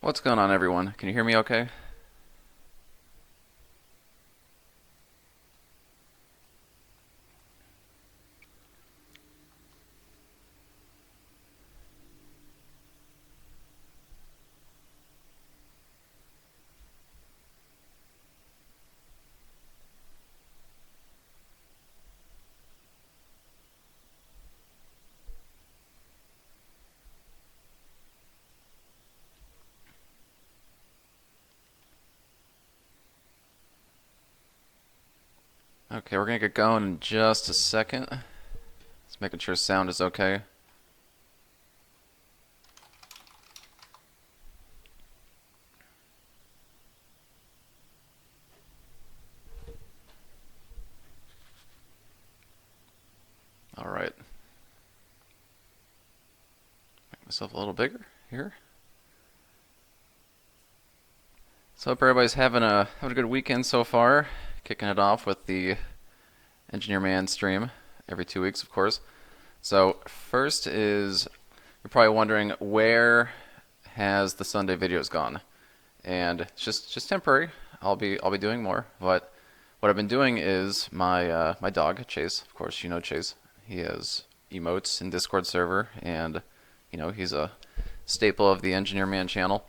What's going on, everyone? Can you hear me okay? Okay, we're gonna get going in just a second. Just making sure sound is okay. All right. Make myself a little bigger here. So hope everybody's having a good weekend so far. Kicking it off with the Engineer Man stream every 2 weeks, of course. So first is you're probably wondering where has the Sunday videos gone, and it's just temporary. I'll be doing more, but what I've been doing is my dog Chase. Of course, you know Chase. He has emotes in Discord server, and he's a staple of the Engineer Man channel.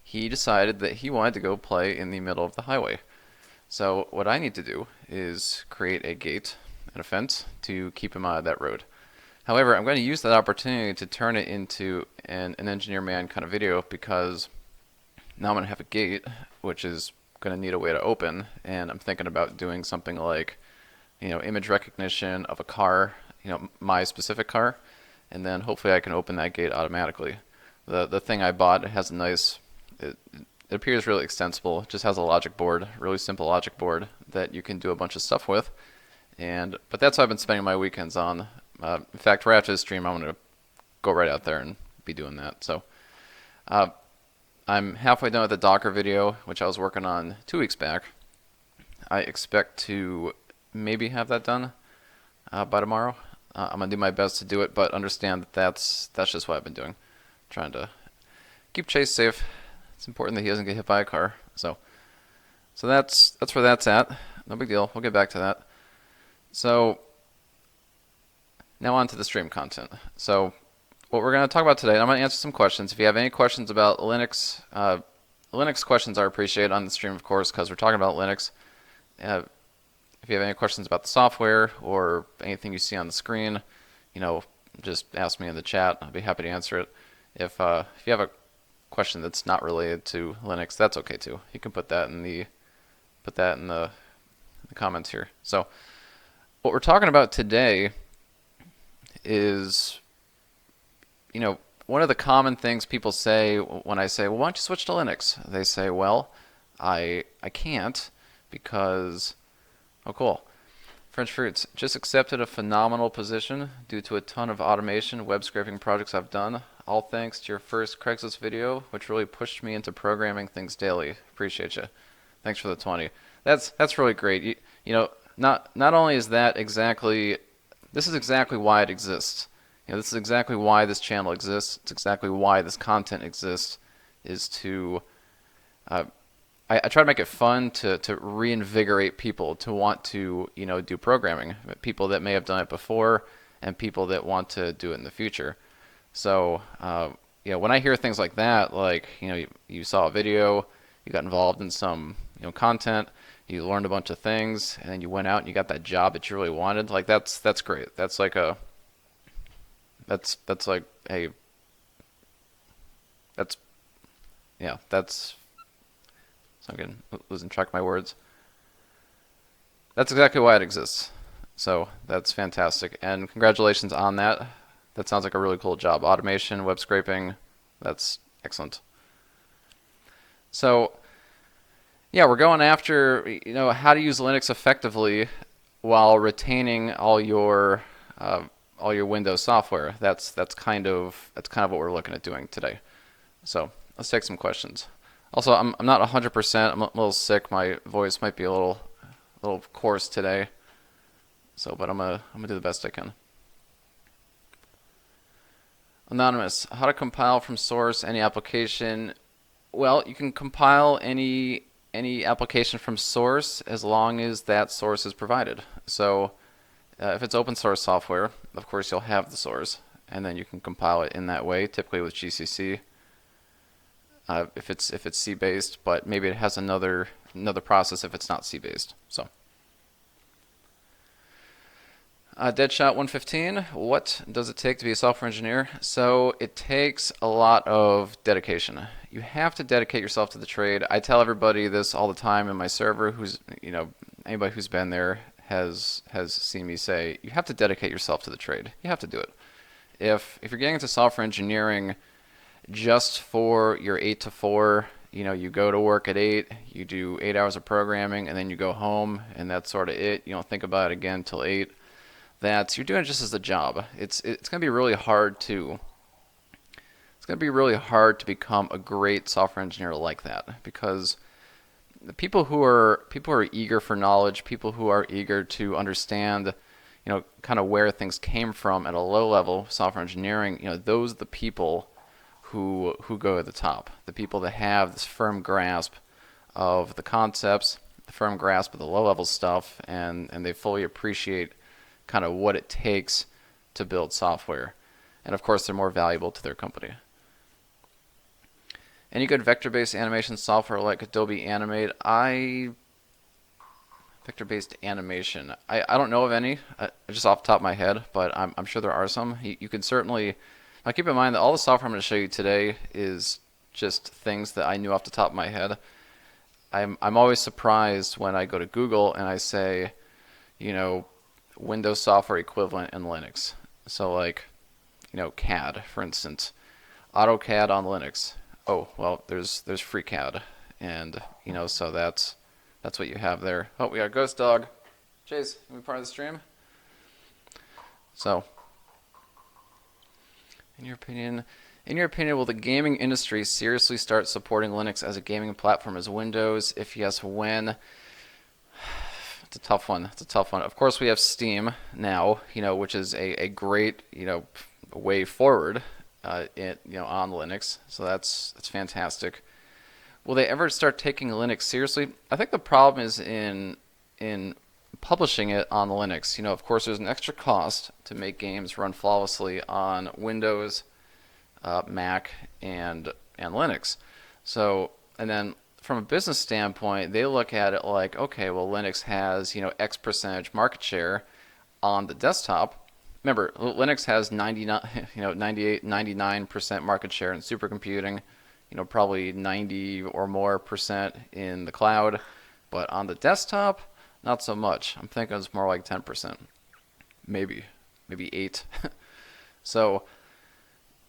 He decided that he wanted to go play in the middle of the highway. So what I need to do is create a gate and a fence to keep him out of that road. However, I'm going to use that opportunity to turn it into an Engineer Man kind of video, because now I'm going to have a gate which is going to need a way to open, and I'm thinking about doing something like image recognition of a car, my specific car, and then hopefully I can open that gate automatically. The thing I bought has a nice, it appears really extensible. It just has a logic board, really simple logic board that you can do a bunch of stuff with. But that's what I've been spending my weekends on. In fact, right after this stream, I'm going to go right out there and be doing that. So I'm halfway done with the Docker video, which I was working on 2 weeks back. I expect to maybe have that done by tomorrow. I'm going to do my best to do it, but understand that that's just what I've been doing. Trying to keep Chase safe. It's important that he doesn't get hit by a car. So that's where that's at. No big deal. We'll get back to that. So now on to the stream content. So what we're going to talk about today, I'm going to answer some questions. If you have any questions about Linux, Linux questions are appreciated on the stream, of course, because we're talking about Linux. If you have any questions about the software or anything you see on the screen, just ask me in the chat. I'll be happy to answer it. If you have a question that's not related to Linux, that's okay too. You can put that in the comments here. So what we're talking about today is, one of the common things people say when I say, well, why don't you switch to Linux? They say, well, I can't because, oh cool, French Fruits just accepted a phenomenal position due to a ton of automation web scraping projects I've done. All thanks to your first Craigslist video, which really pushed me into programming things daily. Appreciate you. Thanks for the 20. That's really great. Not only is that exactly, this is exactly why it exists. This is exactly why this channel exists. It's exactly why this content exists, is to I try to make it fun to reinvigorate people to want to do programming. People that may have done it before and people that want to do it in the future. So when I hear things like that, like you saw a video, you got involved in some content, you learned a bunch of things, and then you went out and you got that job that you really wanted. Like that's great. That's like a that's like a that's yeah that's. So I'm getting losing track of my words. That's exactly why it exists. So that's fantastic, and congratulations on that. That sounds like a really cool job. Automation, web scraping, that's excellent. So yeah, we're going after how to use Linux effectively while retaining all your Windows software. That's kind of what we're looking at doing today. So let's take some questions. Also, I'm not 100%. I'm a little sick. My voice might be a little coarse today. So, but I'm gonna do the best I can. Anonymous, how to compile from source any application Well, you can compile any application from source as long as that source is provided. So if it's open source software, of course you'll have the source, and then you can compile it in that way, typically with GCC. If it's C based, but maybe it has another process if it's not C based. So. Deadshot 115, what does it take to be a software engineer? So it takes a lot of dedication. You have to dedicate yourself to the trade. I tell everybody this all the time in my server who's, anybody who's been there has seen me say, you have to dedicate yourself to the trade. You have to do it. If you're getting into software engineering just for your 8 to 4, you go to work at 8, you do 8 hours of programming, and then you go home, and that's sort of it. You don't think about it again until 8. That you're doing it just as a job. It's going to be really hard to become a great software engineer like that, because the people who are eager for knowledge, people who are eager to understand, kind of where things came from at a low level software engineering, those are the people who go at the top. The people that have this firm grasp of the concepts, the firm grasp of the low level stuff, and they fully appreciate kind of what it takes to build software. And of course, they're more valuable to their company. Any good vector-based animation software like Adobe Animate? Vector-based animation. I don't know of any, just off the top of my head, but I'm sure there are some. You can certainly. Now keep in mind that all the software I'm going to show you today is just things that I knew off the top of my head. I'm always surprised when I go to Google and I say, Windows software equivalent in Linux. So like, CAD, for instance. AutoCAD on Linux. Oh, well, there's FreeCAD. And, so that's what you have there. Oh, we got a ghost dog. Chase, you want to be part of the stream? So, in your opinion, will the gaming industry seriously start supporting Linux as a gaming platform as Windows? If yes, when? It's a tough one. Of course, we have Steam now, which is a great, way forward, on Linux. So that's fantastic. Will they ever start taking Linux seriously? I think the problem is in publishing it on Linux. Of course, there's an extra cost to make games run flawlessly on Windows, Mac, and Linux. So, and then from a business standpoint, they look at it like, okay, well, Linux has, X percentage market share on the desktop. Remember, Linux has 98, 99% market share in supercomputing, probably 90 or more percent in the cloud. But on the desktop, not so much. I'm thinking it's more like 10%, maybe 8. So,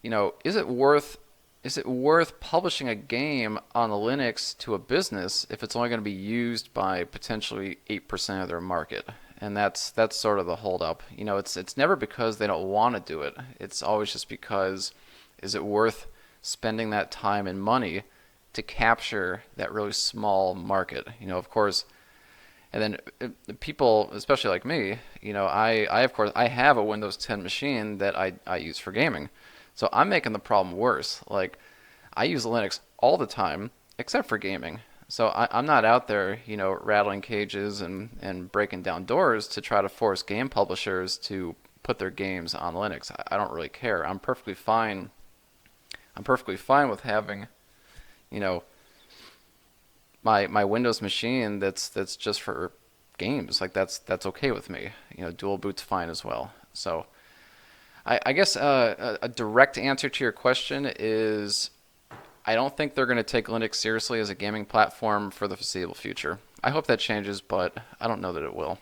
is it worth publishing a game on a Linux to a business if it's only going to be used by potentially 8% of their market? And that's sort of the holdup. It's never because they don't want to do it. It's always just because, is it worth spending that time and money to capture that really small market? Of course. And then people, especially like me, I have a Windows 10 machine that I use for gaming. So I'm making the problem worse. Like, I use Linux all the time, except for gaming. So I'm not out there, rattling cages and breaking down doors to try to force game publishers to put their games on Linux. I don't really care. I'm perfectly fine with having, my Windows machine that's just for games. Like that's okay with me. Dual boot's fine as well. So I guess a direct answer to your question is I don't think they're going to take Linux seriously as a gaming platform for the foreseeable future. I hope that changes, but I don't know that it will.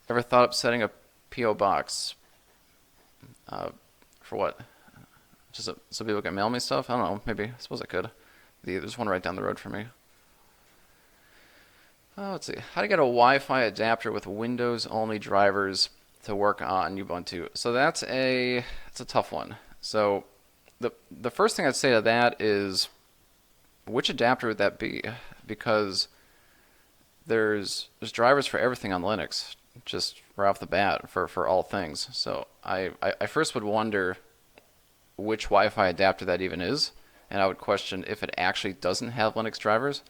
Ever thought of setting a P.O. box? For what? Just so people can mail me stuff? I don't know. Maybe. I suppose I could. There's one right down the road for me. Let's see. How to get a Wi-Fi adapter with Windows-only drivers to work on Ubuntu. So that's a tough one. So the first thing I'd say to that is, which adapter would that be? Because there's drivers for everything on Linux, just right off the bat for all things. So I first would wonder which Wi-Fi adapter that even is, and I would question if it actually doesn't have Linux drivers.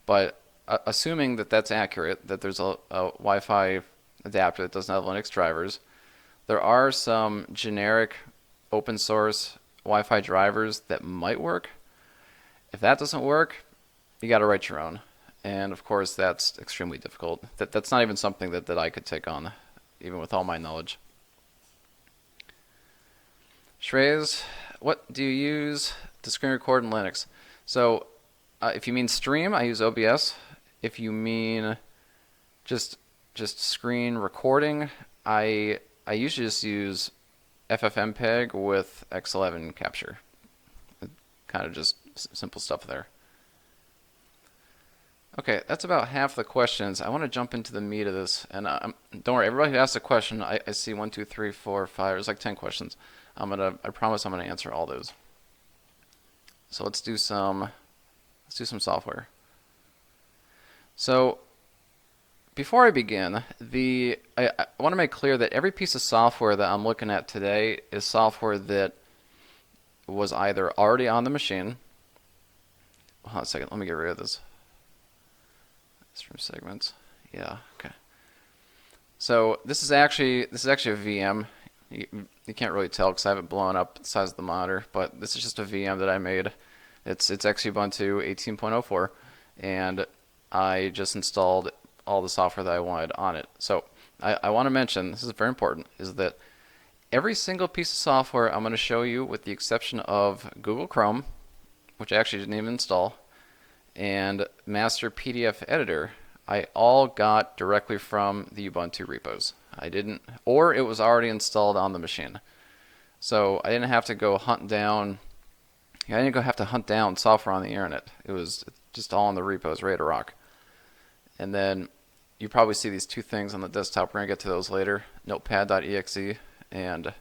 But assuming that that's accurate, that there's a Wi-Fi adapter that doesn't have Linux drivers, there are some generic open source Wi-Fi drivers that might work. If that doesn't work, you got to write your own. And of course, that's extremely difficult. That's not even something that I could take on, even with all my knowledge. Shreyas, what do you use to screen record in Linux? So if you mean stream, I use OBS. If you mean just screen recording, I usually just use FFmpeg with X11 capture. Kind of just simple stuff there. Okay, that's about half the questions. I want to jump into the meat of this, and don't worry, everybody who asks a question, I see 1, 2, 3, 4, 5. There's like 10 questions. I promise I'm gonna answer all those. So let's do some software. So before I begin, I want to make clear that every piece of software that I'm looking at today is software that was either already on the machine. Hold on a second, let me get rid of this. From segments. Yeah, okay. So this is actually a VM. You can't really tell because I have it blown up the size of the monitor, but this is just a VM that I made. It's Ubuntu 18.04, and I just installed all the software that I wanted on it. So I want to mention, this is very important, is that every single piece of software I'm going to show you, with the exception of Google Chrome, which I actually didn't even install, and Master PDF Editor, I all got directly from the Ubuntu repos. I didn't, or it was already installed on the machine. So I didn't have to go hunt down, I didn't have to hunt down software on the internet. It was just all in the repos, ready to rock. And then you probably see these two things on the desktop. We're going to get to those later, Notepad.exe and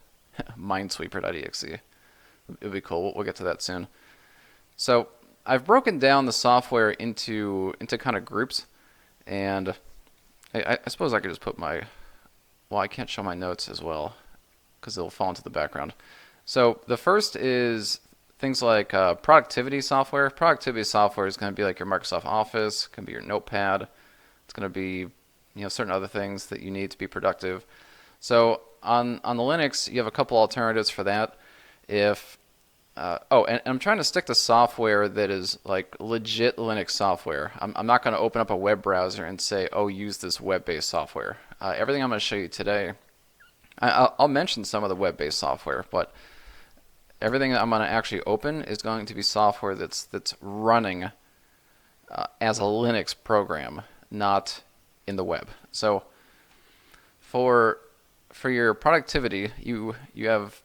Minesweeper.exe. It'll be cool. We'll get to that soon. So I've broken down the software into kind of groups, and I suppose I could just put my, well, I can't show my notes as well because they'll fall into the background. So the first is things like productivity software. Productivity software is going to be like your Microsoft Office, can be your Notepad. It's going to be certain other things that you need to be productive. So on the Linux, you have a couple alternatives for that. If and I'm trying to stick to software that is like legit Linux software. I'm not going to open up a web browser and say, oh, use this web-based software. Everything I'm going to show you today, I'll mention some of the web-based software, but everything that I'm going to actually open is going to be software that's running as a Linux program, not in the web. So for your productivity, you have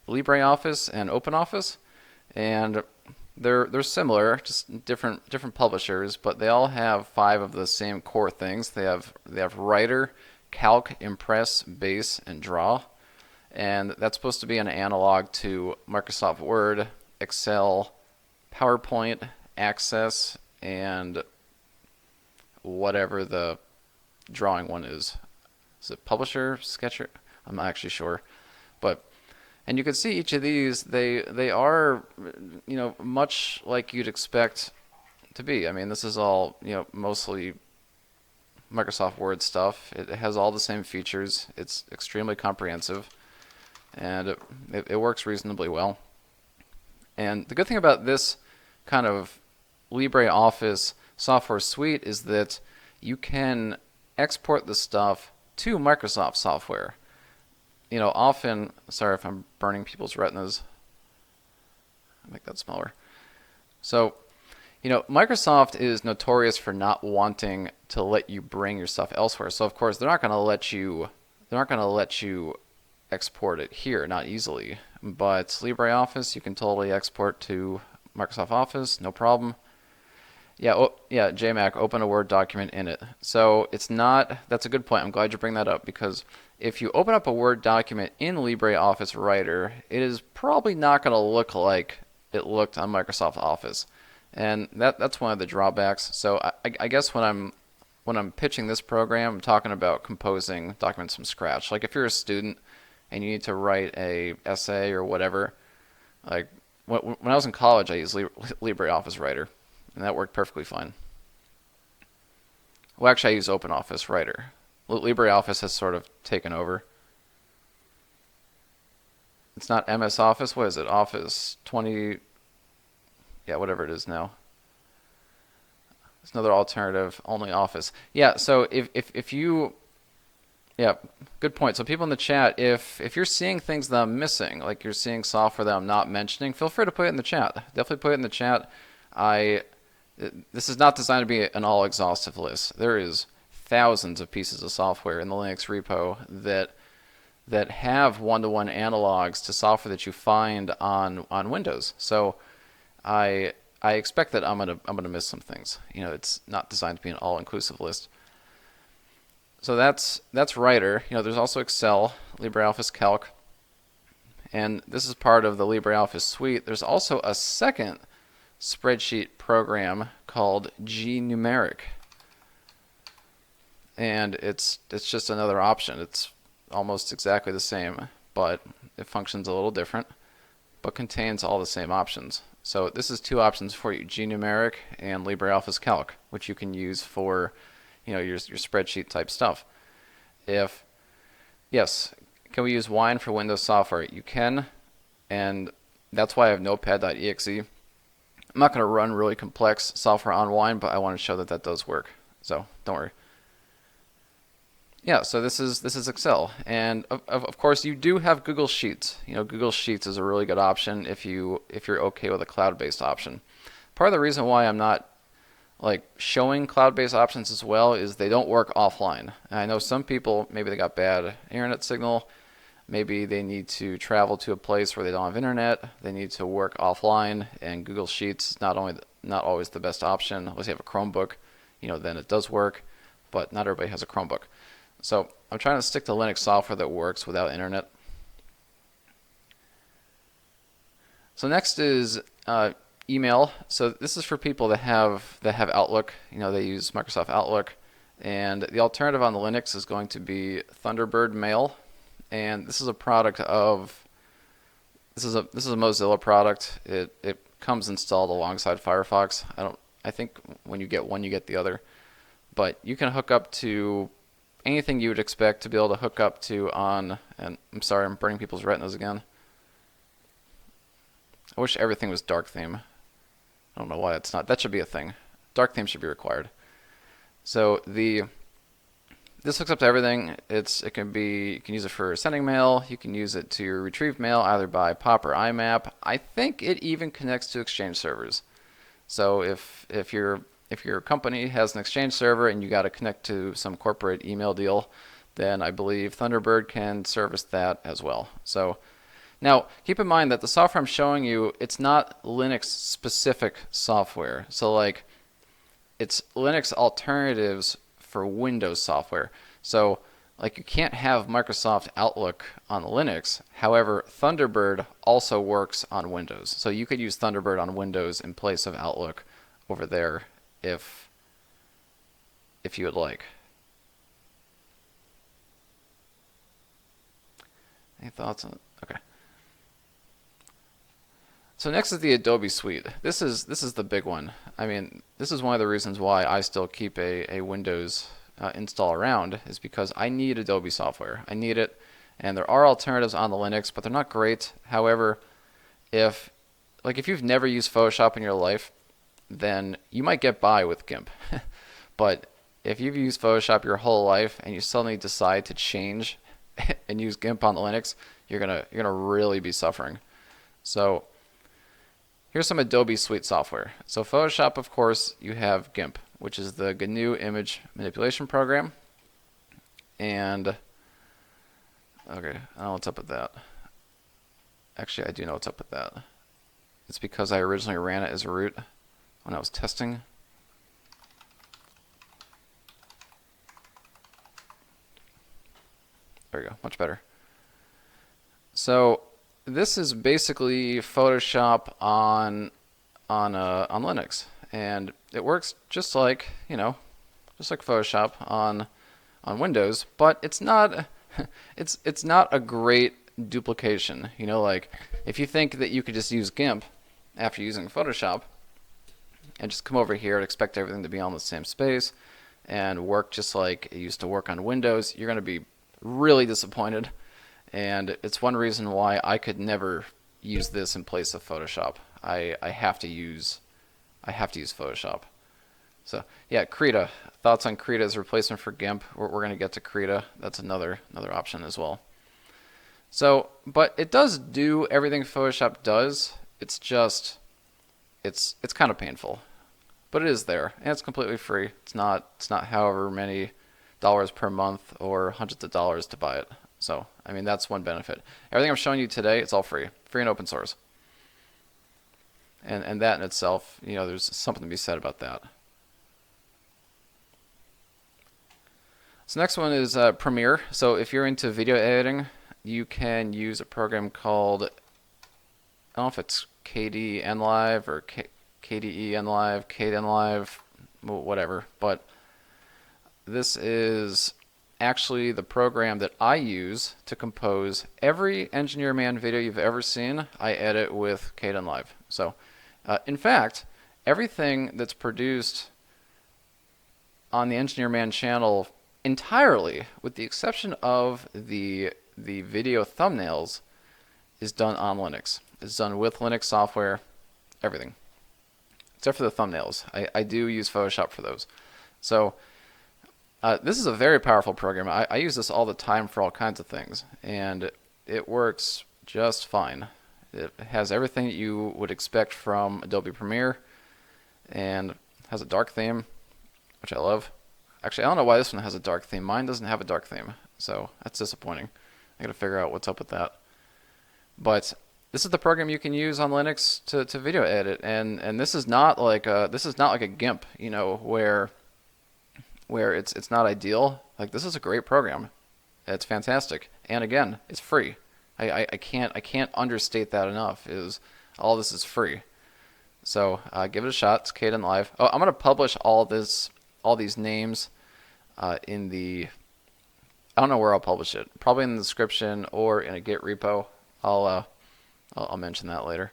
LibreOffice and OpenOffice, and they're similar, just different publishers, but they all have 5 of the same core things. They have Writer, Calc, Impress, Base, and Draw, and that's supposed to be an analog to Microsoft Word, Excel, PowerPoint, Access, and whatever the drawing one is. Is it Publisher, Sketcher? I'm not actually sure, and you can see each of these, they are, much like you'd expect to be. I mean, this is all, mostly Microsoft Word stuff. It has all the same features. It's extremely comprehensive, and it works reasonably well. And the good thing about this kind of LibreOffice software suite is that you can export the stuff to Microsoft software. Often, sorry if I'm burning people's retinas. I'll make that smaller. So, Microsoft is notorious for not wanting to let you bring your stuff elsewhere. So of course, they're not going to let you export it here, not easily. But LibreOffice, you can totally export to Microsoft Office, no problem. Yeah, JMac, open a Word document in it. So it's not, that's a good point. I'm glad you bring that up, because if you open up a Word document in LibreOffice Writer, it is probably not going to look like it looked on Microsoft Office. And that's one of the drawbacks. So I guess when I'm pitching this program, I'm talking about composing documents from scratch. Like if you're a student and you need to write a essay or whatever, like when I was in college, I used LibreOffice Writer, and that worked perfectly fine. Well, actually, I use OpenOffice Writer. LibreOffice has sort of taken over. It's not MS Office. What is it? Office 20. Yeah, whatever it is now. It's another alternative, only Office. Yeah, so if you, yeah, good point. So people in the chat, if you're seeing things that I'm missing, like you're seeing software that I'm not mentioning, feel free to put it in the chat. Definitely put it in the chat. This is not designed to be an all-exhaustive list. There is thousands of pieces of software in the Linux repo that have one-to-one analogs to software that you find on Windows. So I expect that I'm gonna miss some things. You know, it's not designed to be an all-inclusive list. So that's Writer. You know, there's also Excel, LibreOffice Calc, and this is part of the LibreOffice Suite. There's also a second spreadsheet program called GNumeric, and it's just another option. It's almost exactly the same, but it functions a little different, but contains all the same options. So this is two options for you: GNumeric and LibreOffice Calc, which you can use for, you know, your spreadsheet type stuff. Yes, can we use Wine for Windows software? You can, and that's why I have Notepad.exe. I'm not going to run really complex software on Wine, but I want to show that that does work. So don't worry. Yeah, so this is Excel, and of course you do have Google Sheets. You know, Google Sheets is a really good option if you're okay with a cloud-based option. Part of the reason why I'm not like showing cloud-based options as well is they don't work offline. And I know some people, maybe they got bad internet signal, maybe they need to travel to a place where they don't have internet, they need to work offline, and Google Sheets is not always the best option. Unless you have a Chromebook, you know, then it does work, but not everybody has a Chromebook. So I'm trying to stick to Linux software that works without internet. So next is email. So this is for people that have Outlook. You know, they use Microsoft Outlook, and the alternative on the Linux is going to be Thunderbird Mail, and this is a product of this is a Mozilla product. It comes installed alongside Firefox. I think when you get one, you get the other, but you can hook up to anything you would expect to be able to hook up to on, and I'm sorry, I'm burning people's retinas again. I wish everything was dark theme. I don't know why it's not. That should be a thing. Dark theme should be required. So this hooks up to everything. You can use it for sending mail. You can use it to retrieve mail either by POP or IMAP. I think it even connects to Exchange servers. So if your company has an Exchange server and you got to connect to some corporate email deal, then I believe Thunderbird can service that as well. So now keep in mind that the software I'm showing you, it's not Linux specific software. So like it's Linux alternatives for Windows software. So like you can't have Microsoft Outlook on Linux. However, Thunderbird also works on Windows. So you could use Thunderbird on Windows in place of Outlook over there if you would like. Any thoughts on it? Okay. So next is the Adobe Suite. This is the big one. I mean, this is one of the reasons why I still keep a Windows install around, is because I need Adobe software. I need it, and there are alternatives on the Linux, but they're not great. However, if you've never used Photoshop in your life, then you might get by with GIMP. But if you've used Photoshop your whole life and you suddenly decide to change and use GIMP on the Linux, you're gonna really be suffering. So here's some Adobe Suite software. So Photoshop, of course, you have GIMP, which is the GNU image manipulation program. And okay, I don't know what's up with that. Actually, I do know what's up with that. It's because I originally ran it as a root when I was testing. There we go, much better. So this is basically Photoshop on Linux, and it works just like Photoshop on Windows, but it's not it's not a great duplication. You know, like if you think that you could just use GIMP after using Photoshop and just come over here and expect everything to be on the same space and work just like it used to work on Windows, you're going to be really disappointed. And it's one reason why I could never use this in place of Photoshop. I have to use Photoshop. So yeah, Krita. Thoughts on Krita as a replacement for GIMP? We're going to get to Krita. That's another option as well. So, but it does do everything Photoshop does. It's just it's kind of painful, but it is there and it's completely free. It's not however many dollars per month or hundreds of dollars to buy it. So I mean, that's one benefit. Everything I'm showing you today, it's all free and open source. And that in itself, you know, there's something to be said about that. So next one is Premiere. So if you're into video editing, you can use a program called, I don't know if it's KdenLive or KdenLive, whatever. But this is actually the program that I use to compose every Engineer Man video you've ever seen. I edit with KdenLive. So in fact, everything that's produced on the Engineer Man channel entirely, with the exception of the video thumbnails, is done on Linux. It's done with Linux software, everything. Except for the thumbnails. I do use Photoshop for those. So this is a very powerful program. I use this all the time for all kinds of things, and it works just fine. It has everything that you would expect from Adobe Premiere, and has a dark theme, which I love. Actually, I don't know why this one has a dark theme. Mine doesn't have a dark theme, so that's disappointing. I got to figure out what's up with that. But this is the program you can use on Linux to video edit, and this is not like a GIMP, you know, where it's not ideal. Like, this is a great program. It's fantastic, and again, it's free. I can't understate that enough. Is all this is free. So give it a shot. It's KdenLive. Oh, I'm gonna publish all these names in the, I don't know where I'll publish it. Probably in the description or in a Git repo. I'll mention that later.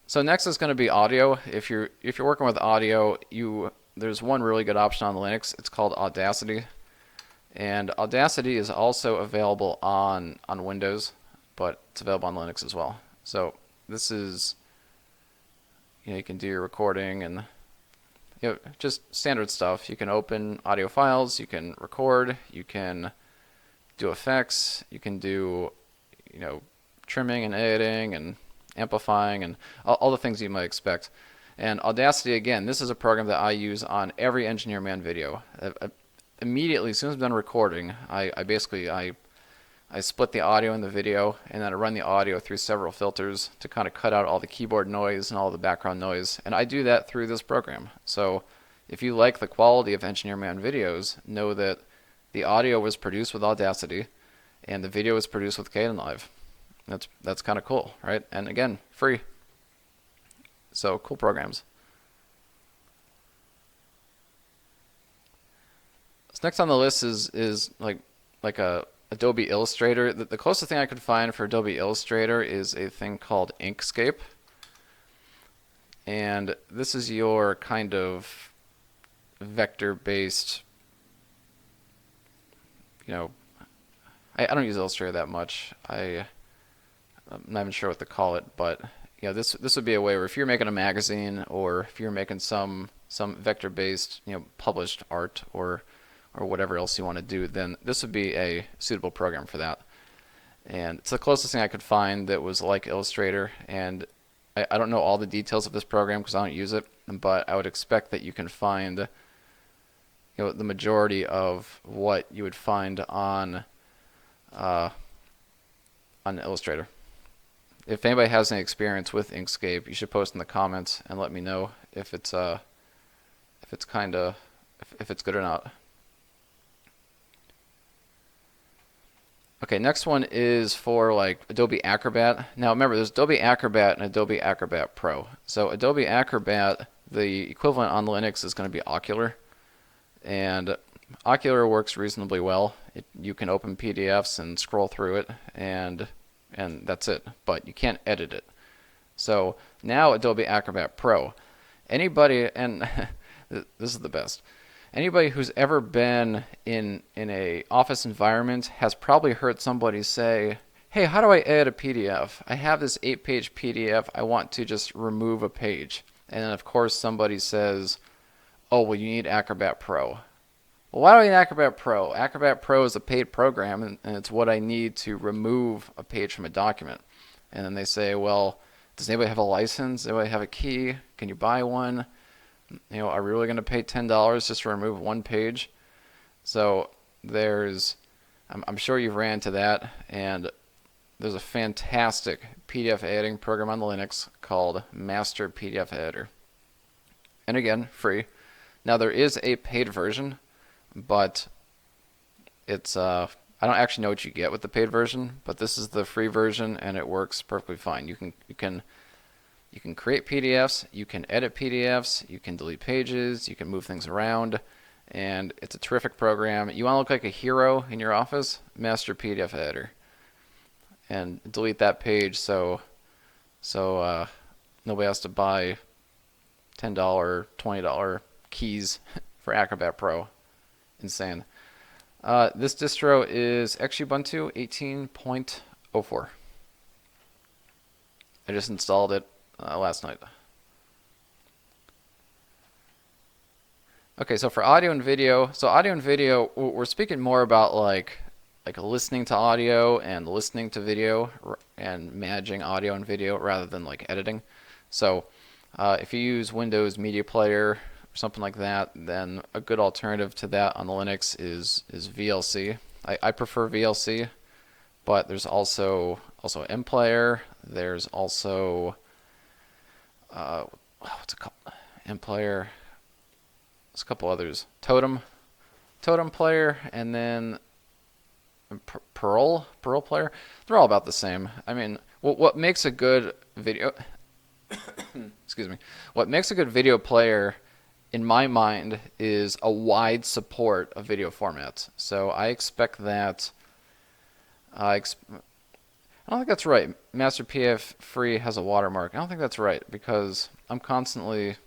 So next is going to be audio. If you're working with audio, there's one really good option on Linux. It's called Audacity. And Audacity is also available on Windows, but it's available on Linux as well. So this is, you know, you can do your recording and, you know, just standard stuff. You can open audio files, you can record, you can do effects, you can do, you know, trimming and editing and amplifying and all the things you might expect. And Audacity, again, this is a program that I use on every Engineer Man video. Immediately, as soon as I'm done recording, I basically split the audio and the video, and then I run the audio through several filters to kind of cut out all the keyboard noise and all the background noise. And I do that through this program. So if you like the quality of Engineer Man videos, know that the audio was produced with Audacity and the video was produced with KdenLive. That's kind of cool, right? And again, free. So cool programs. So next on the list is like a Adobe Illustrator. The closest thing I could find for Adobe Illustrator is a thing called Inkscape. And this is your kind of vector-based, you know, I don't use Illustrator that much. I'm not even sure what to call it, but you know, this would be a way where if you're making a magazine or if you're making some vector-based, you know, published art or whatever else you want to do, then this would be a suitable program for that. And it's the closest thing I could find that was like Illustrator. And I don't know all the details of this program because I don't use it, but I would expect that you can find, you know, the majority of what you would find on Illustrator. If anybody has any experience with Inkscape, you should post in the comments and let me know if it's good or not. Okay, next one is for like Adobe Acrobat. Now remember, there's Adobe Acrobat and Adobe Acrobat Pro. So Adobe Acrobat, the equivalent on Linux is going to be Ocular, and Ocular works reasonably well. You can open PDFs and scroll through it, and that's it. But you can't edit it. So now Adobe Acrobat Pro. Anybody, and this is the best, anybody who's ever been in a office environment has probably heard somebody say, hey, how do I edit a PDF? I have this 8-page PDF. I want to just remove a page. And then, of course, somebody says, oh, well, you need Acrobat Pro. Well, why do I need Acrobat Pro? Acrobat Pro is a paid program, and it's what I need to remove a page from a document. And then they say, well, does anybody have a license? Does anybody have a key? Can you buy one? You know, are we really going to pay $10 just to remove one page? So there's, I'm sure you've ran into that, and there's a fantastic PDF editing program on Linux called Master PDF Editor. And again, free. Now there is a paid version, but it's I don't actually know what you get with the paid version, but this is the free version and it works perfectly fine. You can create PDFs, you can edit PDFs, you can delete pages, you can move things around, and it's a terrific program. You want to look like a hero in your office? Master PDF Editor. And delete that page so nobody has to buy $10, $20 keys for Acrobat Pro. Insane. This distro is actually Ubuntu 18.04. I just installed it last night. Okay, so for audio and video, we're speaking more about like listening to audio and listening to video and managing audio and video rather than like editing. So if you use Windows Media Player or something like that, then a good alternative to that on the Linux is VLC. I prefer VLC, but there's also MPlayer. There's also what's it called? MPlayer. There's a couple others. Totem Player, and then Perl Player. They're all about the same. I mean, what makes a good video excuse me. What makes a good video player in my mind is a wide support of video formats. So I expect that I don't think that's right. Master PDF Free has a watermark. I don't think that's right because I'm constantly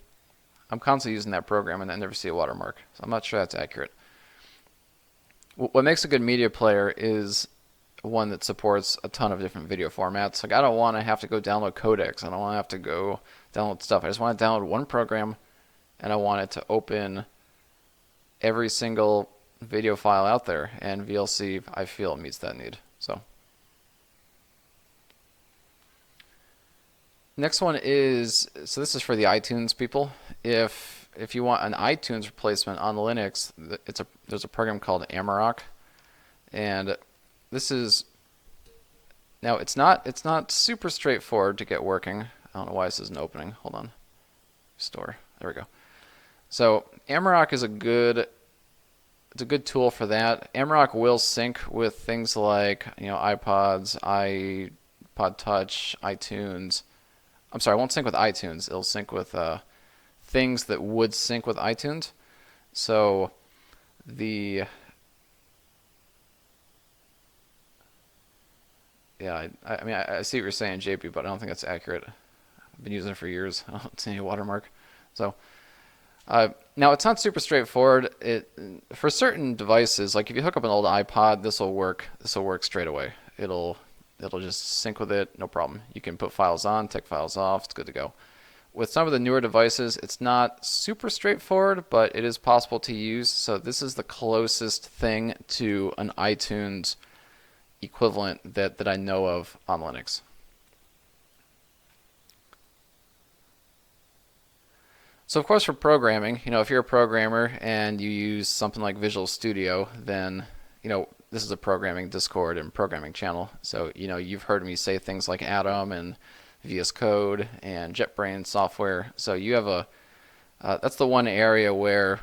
using that program and I never see a watermark. So I'm not sure that's accurate. What makes a good media player is one that supports a ton of different video formats. Like I don't want to have to go download codecs. I don't want to have to go download stuff. I just want to download one program and I want it to open every single video file out there, and VLC I feel meets that need. So next one is, so this is for the iTunes people. If you want an iTunes replacement on Linux, there's a program called Amarok, and this is, now it's not super straightforward to get working. I don't know why this isn't opening. Hold on. Store. There we go. So Amarok is a good tool for that. Amarok will sync with things like, iPods, iPod Touch, iTunes. I'm sorry, it won't sync with iTunes. It'll sync with things that would sync with iTunes. So I mean, I see what you're saying, JP, but I don't think that's accurate. I've been using it for years. I don't see any watermark. So now it's not super straightforward. For certain devices, like if you hook up an old iPod, this will work. This will work straight away. It'll just sync with it, no problem. You can put files on, take files off. It's good to go. With some of the newer devices, it's not super straightforward, but it is possible to use. So this is the closest thing to an iTunes equivalent that I know of on Linux. So of course for programming, if you're a programmer and you use something like Visual Studio, then this is a programming Discord and programming channel. So you've heard me say things like Atom and VS Code and JetBrains software. So you have that's the one area where,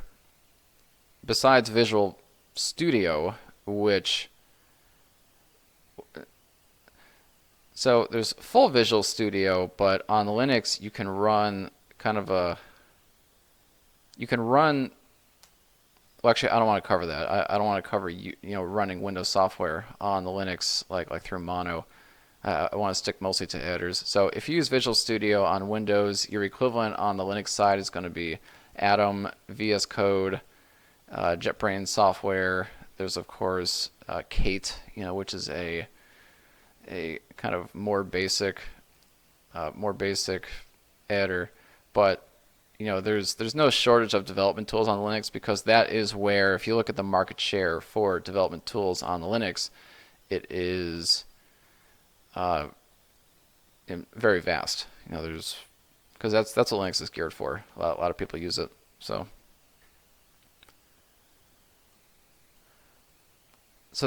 besides Visual Studio, so there's full Visual Studio, but on Linux you can run well, actually, I don't want to cover that. I don't want to cover running Windows software on the Linux like through Mono. I want to stick mostly to editors. So if you use Visual Studio on Windows, your equivalent on the Linux side is going to be Atom, VS Code, JetBrains software. There's of course Kate, which is a kind of more basic editor, but there's no shortage of development tools on Linux, because that is where, if you look at the market share for development tools on the Linux, it is very vast. There's because that's what Linux is geared for. A lot of people use it. So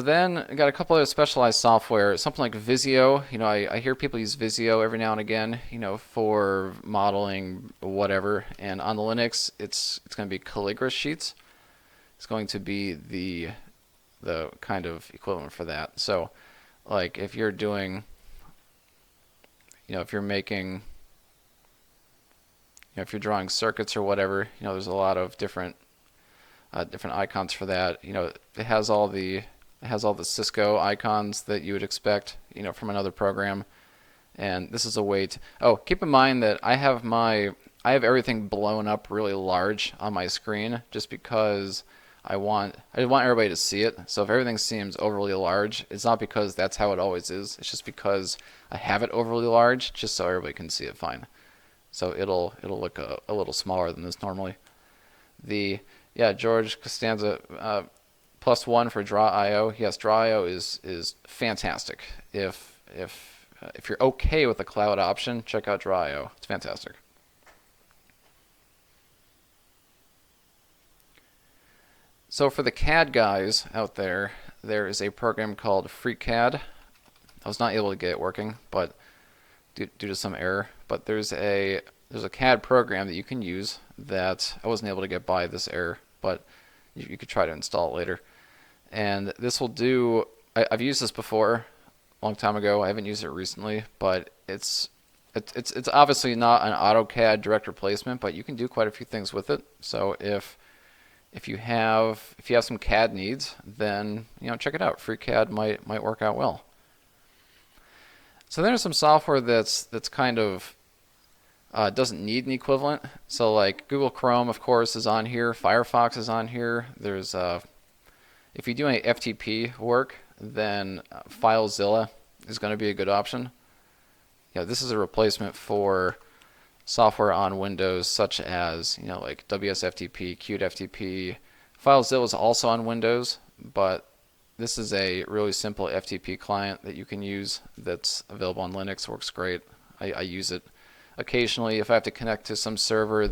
then I got a couple of specialized software, something like Visio. I hear people use Visio every now and again, for modeling whatever. And on the Linux, it's going to be Calligra Sheets. It's going to be the kind of equivalent for that. So, like if you're doing, if you're making, if you're drawing circuits or whatever, there's a lot of different icons for that. It has all the Cisco icons that you would expect, from another program. And this is a way to, keep in mind that I have everything blown up really large on my screen, just because I want everybody to see it. So if everything seems overly large, it's not because that's how it always is. It's just because I have it overly large, just so everybody can see it fine. So it'll look a little smaller than this normally. George Costanza, +1 for Draw.io. Yes, Draw.io is fantastic. If you're okay with the cloud option, check out Draw.io. It's fantastic. So for the CAD guys out there, there is a program called FreeCAD. I was not able to get it working, but due to some error. But there's a CAD program that you can use that I wasn't able to get by this error, but you could try to install it later. And this will do. I've used this before, a long time ago. I haven't used it recently, but it's obviously not an AutoCAD direct replacement, but you can do quite a few things with it. So if you have some CAD needs, then check it out. FreeCAD might work out well. So there's some software that's kind of doesn't need an equivalent. So like Google Chrome, of course, is on here. Firefox is on here. There's if you're doing FTP work, then FileZilla is going to be a good option. This is a replacement for software on Windows, such as like WSFTP, QtFTP. FileZilla is also on Windows, but this is a really simple FTP client that you can use that's available on Linux. Works great. I use it occasionally if I have to connect to some server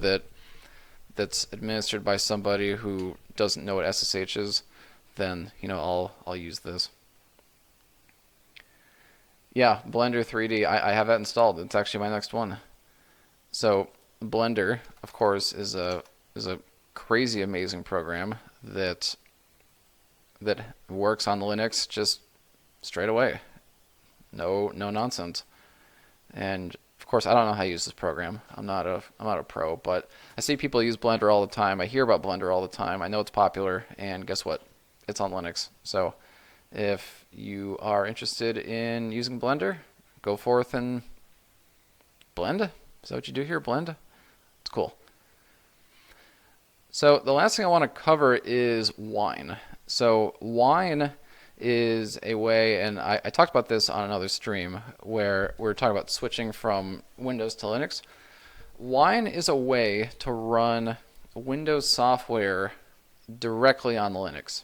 that's administered by somebody who doesn't know what SSH is. Then I'll use this. Yeah, Blender 3D. I have that installed. It's actually my next one. So Blender, of course, is a crazy amazing program that works on Linux just straight away. No nonsense. And of course, I don't know how to use this program. I'm not a pro, but I see people use Blender all the time. I hear about Blender all the time. I know it's popular, and guess what? It's on Linux. So if you are interested in using Blender, go forth and blend. Is that what you do here? Blend? It's cool. So the last thing I want to cover is Wine. So Wine is a way, and I talked about this on another stream where we were talking about switching from Windows to Linux. Wine is a way to run Windows software directly on the Linux.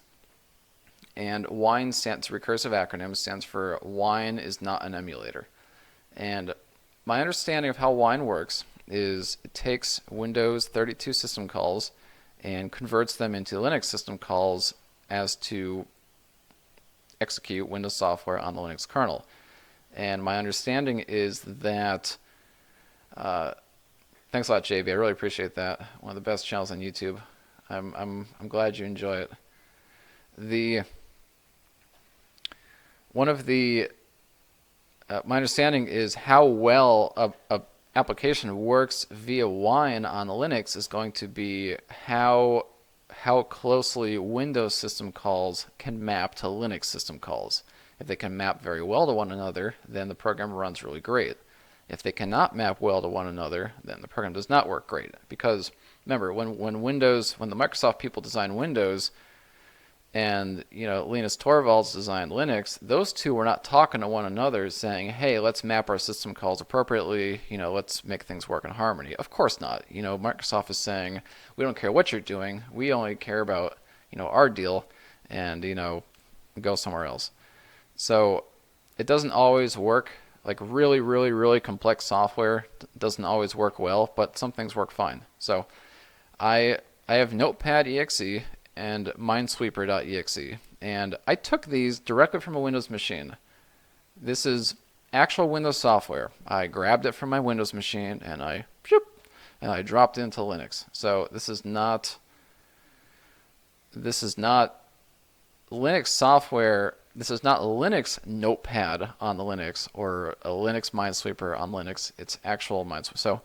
And Wine stands, recursive acronym, stands for Wine is not an emulator. And my understanding of how Wine works is it takes Windows 32 system calls and converts them into Linux system calls as to execute Windows software on the Linux kernel. And my understanding is that, thanks a lot, JB. I really appreciate that. One of the best channels on YouTube. I'm glad you enjoy it. My understanding is how well a application works via Wine on the Linux is going to be how closely Windows system calls can map to Linux system calls. If they can map very well to one another, then the program runs really great. If they cannot map well to one another, then the program does not work great. Because remember, when the Microsoft people designed Windows, and Linus Torvalds designed Linux, those two were not talking to one another saying, hey, let's map our system calls appropriately, let's make things work in harmony. Of course not. Microsoft is saying, we don't care what you're doing, we only care about our deal, and go somewhere else. So it doesn't always work. Like really, really, really complex software doesn't always work well, but some things work fine. So I have Notepad exe and Minesweeper.exe, and I took these directly from a Windows machine. This is actual Windows software. I grabbed it from my Windows machine and I dropped it into Linux. So this is not Linux software. This is not a Linux Notepad on the Linux or a Linux Minesweeper on Linux. It's actual Minesweeper. So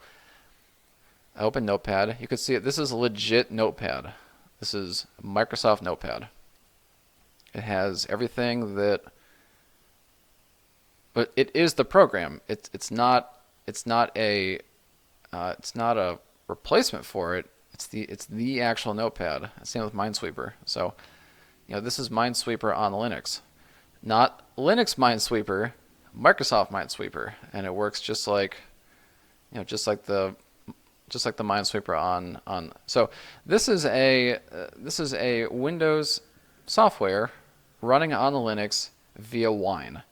I open Notepad. You can see it. This is legit Notepad. This is Microsoft Notepad. It has everything that, but it is the program. It's not a replacement for it. It's the actual Notepad. Same with Minesweeper. So, this is Minesweeper on Linux, not Linux Minesweeper, Microsoft Minesweeper, and it works just like the Minesweeper on. So this is a Windows software running on the Linux via Wine.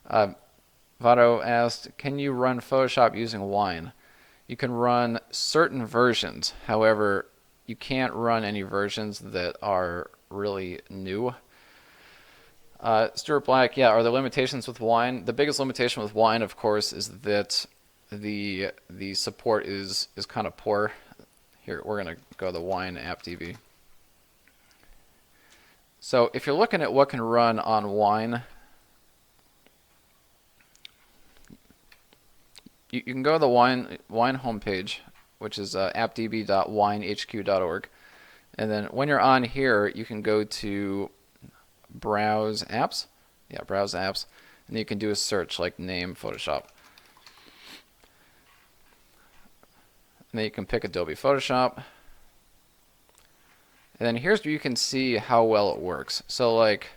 Vado asked, can you run Photoshop using Wine? You can run certain versions. However, you can't run any versions that are really new. Stuart Black, yeah, are there limitations with Wine? The biggest limitation with Wine, of course, is that the support is kind of poor. Here, we're going to go to the Wine app DB. So if you're looking at what can run on Wine, you can go to the Wine homepage, which is appdb.winehq.org. And then when you're on here, you can go to Browse Apps. Yeah, Browse Apps. And then you can do a search like name Photoshop. And then you can pick Adobe Photoshop. And then here's where you can see how well it works. So like,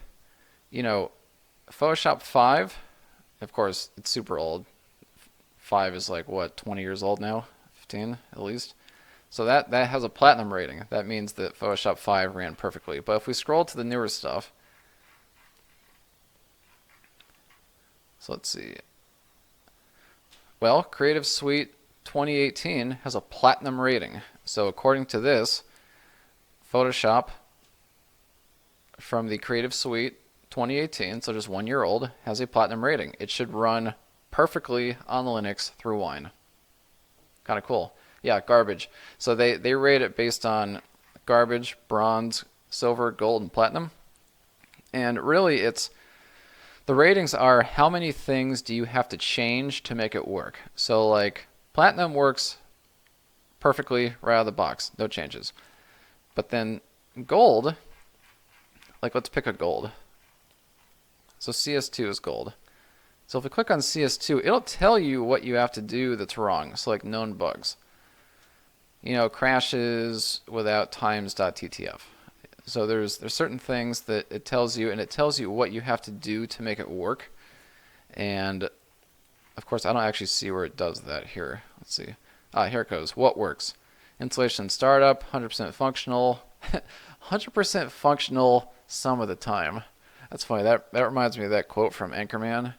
Photoshop 5, of course, it's super old. 5 is like, what, 20 years old now? 15 at least? So that has a platinum rating. That means that Photoshop 5 ran perfectly. But if we scroll to the newer stuff, so let's see. Well, Creative Suite 2018 has a platinum rating. So according to this, Photoshop from the Creative Suite 2018, so just 1 year old, has a platinum rating. It should run perfectly on Linux through Wine. Kind of cool. Yeah, garbage. So they rate it based on garbage, bronze, silver, gold, and platinum. And really the ratings are how many things do you have to change to make it work. So like platinum works perfectly right out of the box, no changes. But then gold, like let's pick a gold. So CS2 is gold. So if we click on CS2, it'll tell you what you have to do that's wrong. So like known bugs. Crashes without times.ttf. So there's certain things that it tells you, and it tells you what you have to do to make it work. And of course, I don't actually see where it does that here. Let's see. Here it goes. What works? Installation startup, 100% functional. 100% functional some of the time. That's funny. That reminds me of that quote from Anchorman.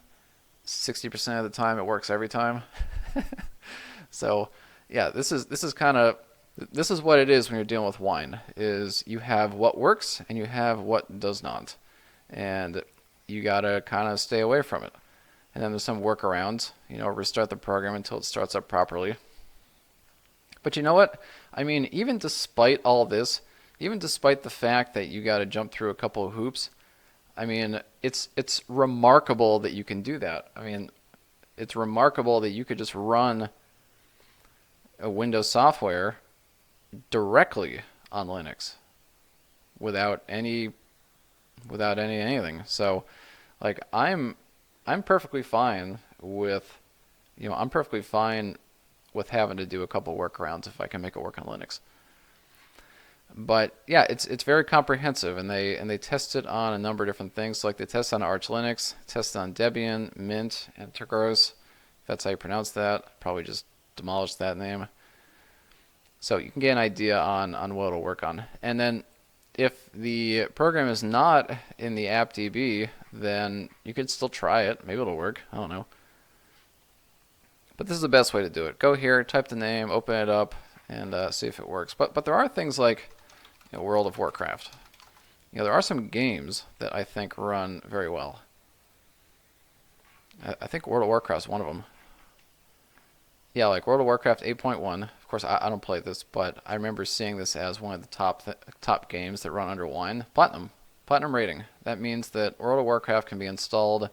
60% of the time it works every time. So yeah, this is what it is when you're dealing with Wine. Is you have what works and you have what does not, and you gotta kind of stay away from it. And then there's some workarounds. Restart the program until it starts up properly. But you know what? I mean, even despite all this, even despite the fact that you got to jump through a couple of hoops, I mean, it's remarkable that you can do that. I mean, it's remarkable that you could just run a Windows software directly on Linux without anything. So Like I'm perfectly fine with, I'm perfectly fine with having to do a couple workarounds if I can make it work on Linux. But yeah, it's very comprehensive, and they test it on a number of different things. So like they test on Arch Linux, test on Debian, Mint, and Tergos. If that's how you pronounce that, probably just demolished that name. So you can get an idea on what it'll work on. And then if the program is not in the app.db, then you could still try it. Maybe it'll work. I don't know. But this is the best way to do it. Go here, type the name, open it up, and see if it works. But there are things like World of Warcraft. There are some games that I think run very well. I think World of Warcraft is one of them. Yeah, like World of Warcraft 8.1. Of course, I don't play this, but I remember seeing this as one of the top games that run under wine. Platinum rating. That means that World of Warcraft can be installed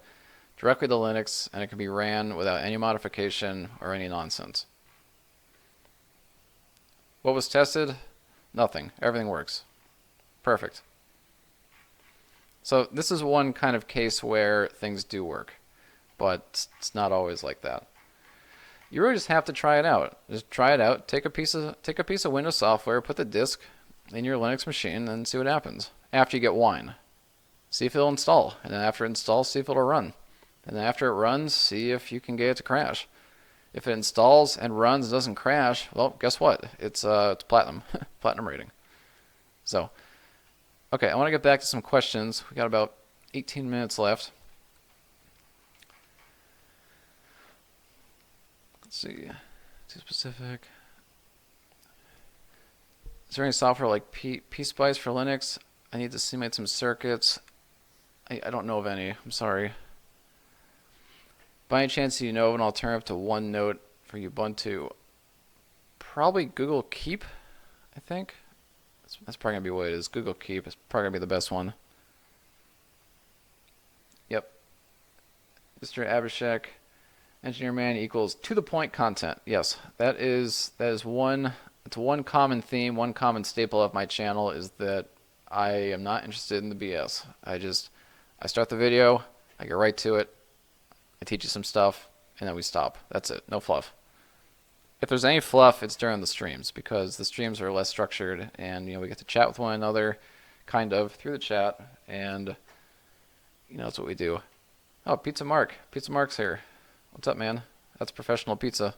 directly to Linux, and it can be ran without any modification or any nonsense. What was tested? Nothing. Everything works. Perfect. So this is one kind of case where things do work, but it's not always like that. You really just have to try it out. Just try it out. Take a piece of Windows software, put the disk in your Linux machine, and see what happens. After you get wine, see if it'll install, and then after it installs, see if it'll run, and then after it runs, see if you can get it to crash. If it installs and runs and doesn't crash, well, guess what? It's platinum, platinum rating. So, okay, I want to get back to some questions. We got about 18 minutes left. Let's see. Too specific. Is there any software like PSpice for Linux? I need to simulate some circuits. I don't know of any. I'm sorry. By any chance, do you know of an alternative to OneNote for Ubuntu? Probably Google Keep, I think. That's probably going to be what it is. Google Keep is probably going to be the best one. Yep. Mr. Abhishek, Engineer Man equals to the point content. Yes, that is one. It's one common theme, one common staple of my channel is that I am not interested in the BS. I start the video, I get right to it, I teach you some stuff, and then we stop. That's it. No fluff. If there's any fluff, it's during the streams, because the streams are less structured, and we get to chat with one another, kind of, through the chat, and that's what we do. Oh, Pizza Mark. Pizza Mark's here. What's up, man? That's professional pizza.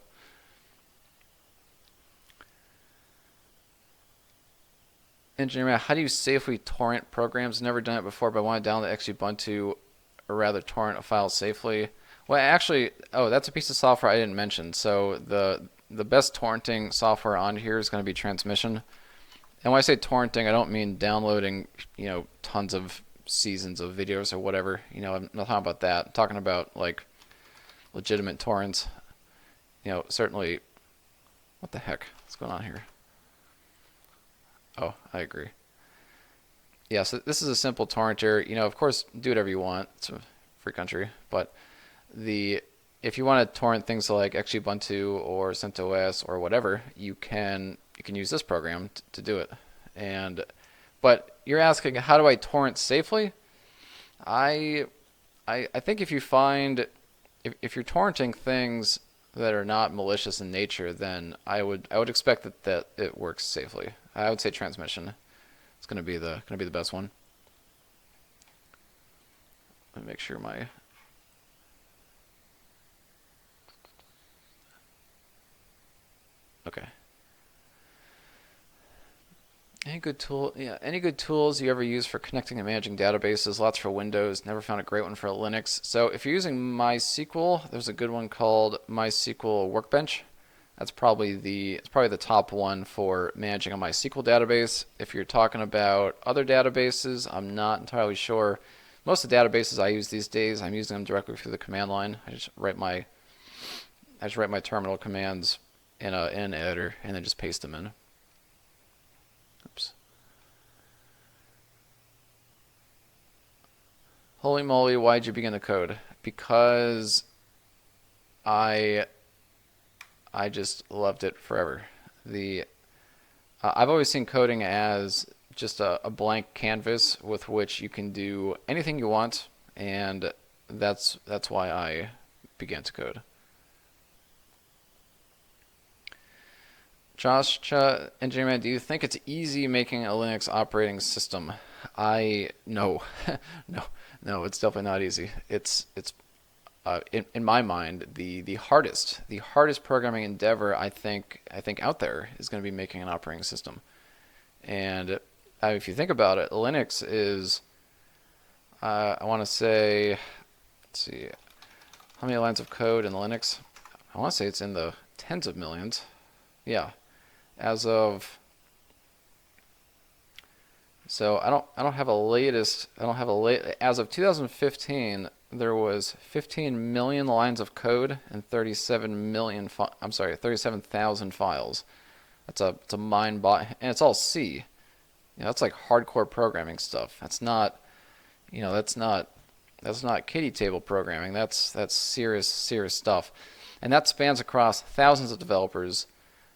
Engineer Man, how do you safely torrent programs? Never done it before, but I want to download Xubuntu, or rather torrent a file safely. Well, actually, that's a piece of software I didn't mention. So the best torrenting software on here is going to be Transmission. And when I say torrenting, I don't mean downloading, tons of seasons of videos or whatever. I'm not talking about that. I'm talking about like legitimate torrents. Certainly. What the heck? What's going on here? Oh, I agree. Yeah, so this is a simple torrenter. Of course, do whatever you want. It's a free country, but if you want to torrent things like Xubuntu or CentOS or whatever, you can use this program to do it. But you're asking, how do I torrent safely? I think if you find if you're torrenting things that are not malicious in nature, then I would expect that it works safely. I would say Transmission. It's going to be the best one. Let me make sure my okay. Any good tools you ever use for connecting and managing databases? Lots for Windows. Never found a great one for Linux. So if you're using MySQL, there's a good one called MySQL Workbench. It's probably the top one for managing a MySQL database. If you're talking about other databases, I'm not entirely sure. Most of the databases I use these days, I'm using them directly through the command line. I just write my terminal commands in an editor and then just paste them in. Oops. Holy moly, why'd you begin the code? Because I just loved it forever. I've always seen coding as just a blank canvas with which you can do anything you want, and that's why I began to code. Josh, Engineer Man, do you think it's easy making a Linux operating system? No, no, it's definitely not easy. It's in my mind the hardest programming endeavor I think out there is going to be making an operating system. And if you think about it, Linux is I want to say, let's see, how many lines of code in Linux? I want to say it's in the tens of millions. Yeah. As of, so I don't have a latest. As of 2015, there was 15 million lines of code and 37,000 files. It's a mind-boggling, and it's all C. That's like hardcore programming stuff. That's not kiddie table programming. That's serious stuff, and that spans across thousands of developers.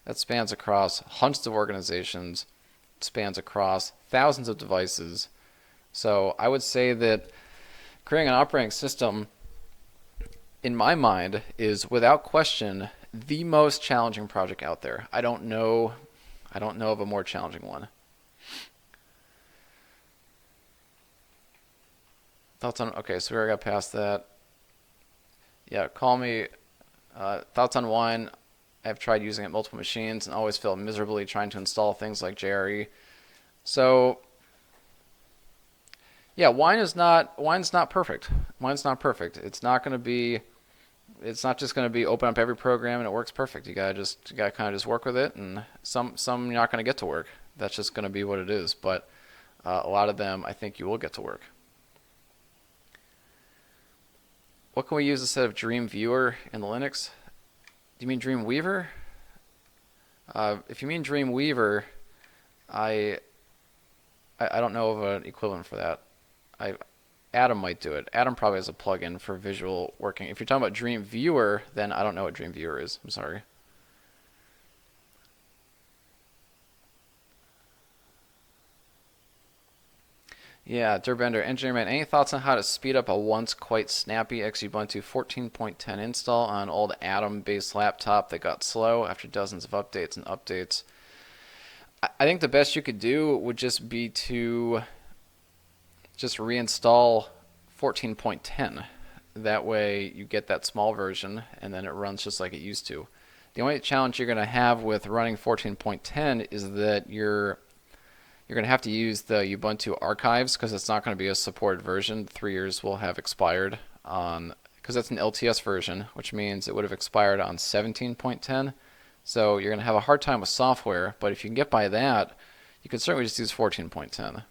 That spans across hundreds of organizations. It spans across thousands of devices. So I would say that creating an operating system, in my mind, is without question the most challenging project out there. I don't know of a more challenging one. Thoughts on, okay, so we already got past that. Yeah, call me. Thoughts on wine. I've tried using it multiple machines and always failed miserably trying to install things like JRE. So, yeah, wine's not perfect. Wine's not perfect. It's not just going to be open up every program and it works perfect. You gotta kind of just work with it, and some you're not going to get to work. That's just going to be what it is. But a lot of them, I think you will get to work. What can we use instead of Dreamviewer in Linux? Do you mean Dreamweaver? If you mean Dreamweaver, I don't know of an equivalent for that. Adam might do it. Adam probably has a plugin for visual working. If you're talking about Dreamviewer, then I don't know what Dreamviewer is. I'm sorry. Yeah, Durbender, Engineer Man, any thoughts on how to speed up a once quite snappy Xubuntu 14.10 install on an old Atom-based laptop that got slow after dozens of updates and updates? I think the best you could do would just be to just reinstall 14.10. That way you get that small version and then it runs just like it used to. The only challenge you're going to have with running 14.10 is that you're going to have to use the Ubuntu archives because it's not going to be a supported version. 3 years will have expired on, because that's an LTS version, which means it would have expired on 17.10. So you're going to have a hard time with software, but if you can get by that, you can certainly just use 14.10.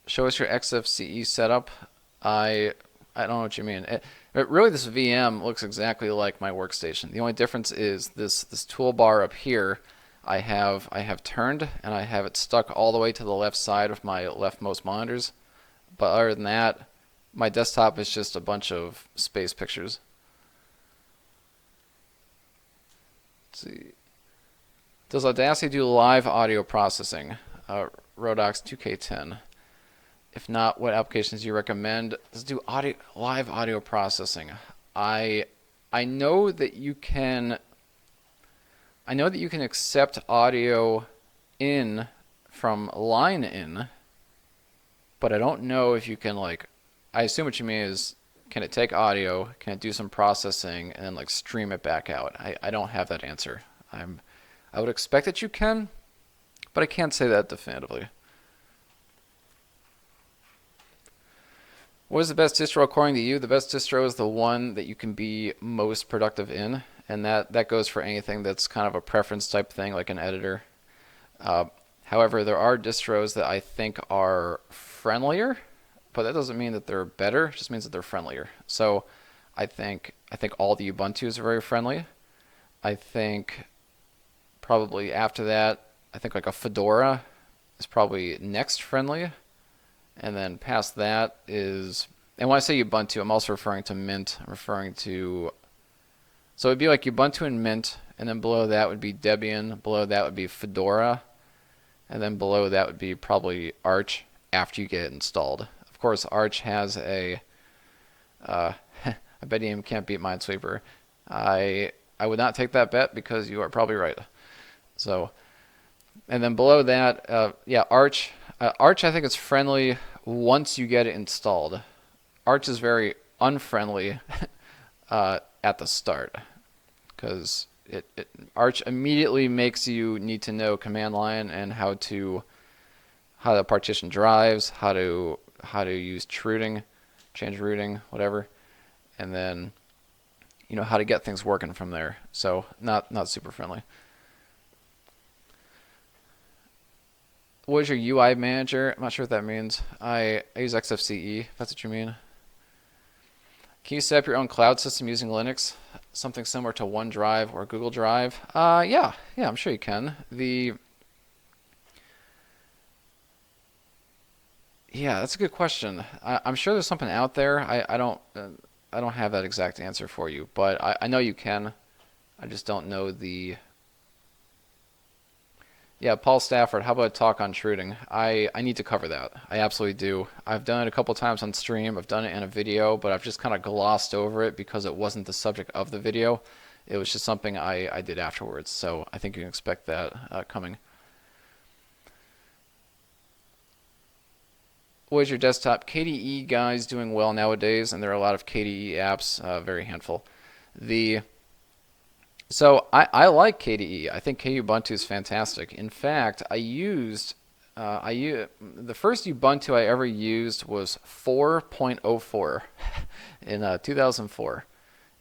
Show us your XFCE setup. I don't know what you mean. Really, this VM looks exactly like my workstation. The only difference is this toolbar up here. I have turned and I have it stuck all the way to the left side of my leftmost monitors. But other than that, my desktop is just a bunch of space pictures. Let's see. Does Audacity do live audio processing? Rodox 2K10. If not, what applications do you recommend? Does it do live audio processing? I know that you can. I know that you can accept audio in from line in, but I don't know if you can, like, I assume what you mean is, can it take audio, can it do some processing, and then like stream it back out? I don't have that answer. I would expect that you can, but I can't say that definitively. What is the best distro according to you? The best distro is the one that you can be most productive in. And that goes for anything that's kind of a preference type thing, like an editor. However, there are distros that I think are friendlier, but that doesn't mean that they're better. It just means that they're friendlier. So I think all the Ubuntus are very friendly. I think probably after that, I think like a Fedora is probably next friendly. And then past that is, and when I say Ubuntu, I'm also referring to Mint. I'm referring to, so it'd be like Ubuntu and Mint, and then below that would be Debian, below that would be Fedora, and then below that would be probably Arch after you get it installed, of course, Arch has a I bet you can't beat Minesweeper. I would not take that bet because you are probably right. So, and then below that, yeah, Arch. Arch, I think it's friendly once you get it installed. Arch is very unfriendly at the start because Arch immediately makes you need to know command line and how to partition drives, how to use routing, change routing, whatever, and then how to get things working from there. So not super friendly. What is your UI manager? I'm not sure what that means. I use XFCE, if that's what you mean. Can you set up your own cloud system using Linux? Something similar to OneDrive or Google Drive? Yeah, I'm sure you can. Yeah, that's a good question. I'm sure there's something out there. I don't have that exact answer for you, but I know you can. I just don't know the. Yeah, Paul Stafford, how about a talk on shooting? I need to cover that. I absolutely do. I've done it a couple times on stream. I've done it in a video, but I've just kind of glossed over it because it wasn't the subject of the video. It was just something I did afterwards. So I think you can expect that coming. What is your desktop? KDE guys doing well nowadays, and there are a lot of KDE apps, very handful. So I like KDE. I think Kubuntu is fantastic. In fact, the first Ubuntu I ever used was 4.04 in 2004,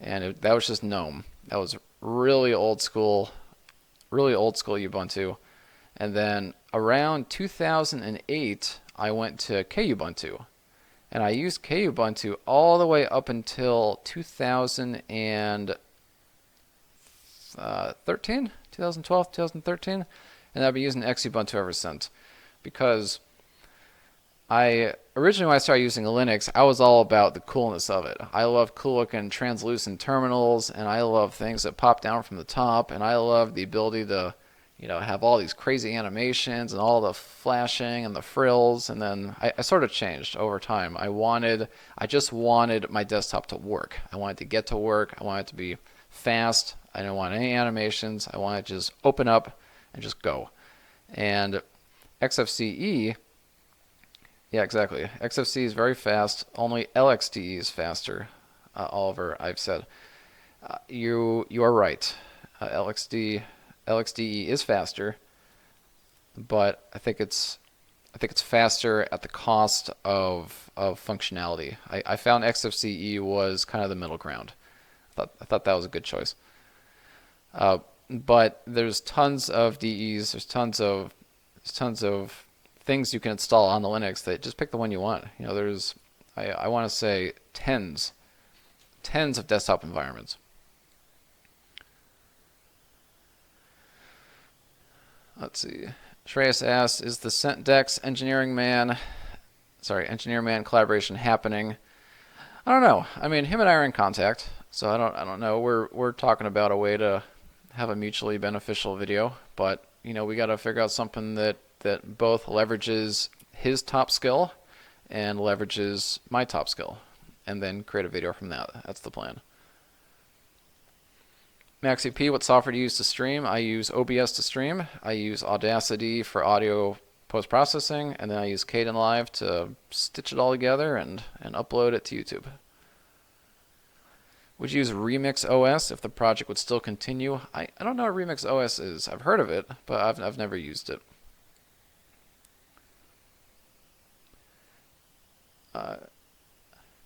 and that was just GNOME. That was really old school Ubuntu. And then around 2008, I went to Kubuntu, and I used Kubuntu all the way up until 2013, 2012, 2013, and I've been using Xubuntu ever since. Because originally when I started using Linux, I was all about the coolness of it. I love cool looking translucent terminals, and I love things that pop down from the top, and I love the ability to have all these crazy animations and all the flashing and the frills. And then I sort of changed over time. I just wanted my desktop to work. I wanted to get to work. I wanted it to be fast. I didn't want any animations. I wanted to just open up and just go. And XFCE, yeah, exactly. XFCE is very fast. Only LXDE is faster. Oliver, I've said. You are right. LXDE is faster, but I think it's faster at the cost of functionality. I found XFCE was kind of the middle ground. I thought that was a good choice. But there's tons of DEs. There's tons of things you can install on the Linux that just pick the one you want. There's I want to say tens of desktop environments. Let's see. Shreyas asks, is the CentDex Engineer Man collaboration happening? I don't know. I mean, him and I are in contact, so I don't know. We're talking about a way to have a mutually beneficial video, but we got to figure out something that both leverages his top skill and leverages my top skill, and then create a video from that. That's the plan. Maxi P, what software do you use to stream? I use OBS to stream. I use Audacity for audio post-processing, and then I use KdenLive to stitch it all together and upload it to YouTube. Would you use Remix OS if the project would still continue? I don't know what Remix OS is. I've heard of it, but I've never used it.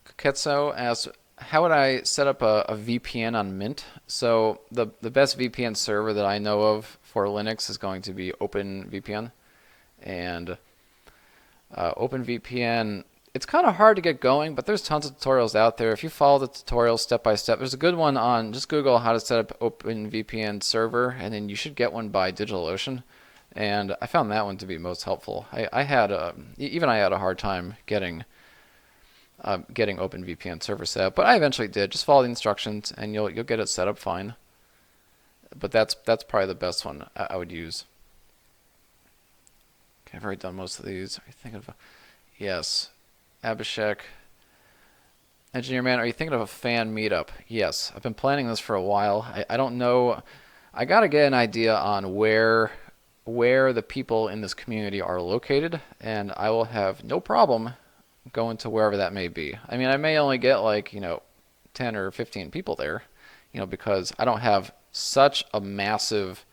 Koketso asks, how would I set up a VPN on Mint? So the best VPN server that I know of for Linux is going to be OpenVPN. And OpenVPN, it's kind of hard to get going, but there's tons of tutorials out there. If you follow the tutorials step by step, there's a good one on, just Google how to set up OpenVPN server, and then you should get one by DigitalOcean. And I found that one to be most helpful. I had a hard time getting OpenVPN server set up, but I eventually did. Just follow the instructions, and you'll get it set up fine. But that's probably the best one I would use. Okay, I've already done most of these. Are you thinking of? Yes. Abhishek. Engineer Man, are you thinking of a fan meetup? Yes, I've been planning this for a while. I don't know. I got to get an idea on where the people in this community are located, and I will have no problem going to wherever that may be. I mean, I may only get like, 10 or 15 people there, because I don't have such a massive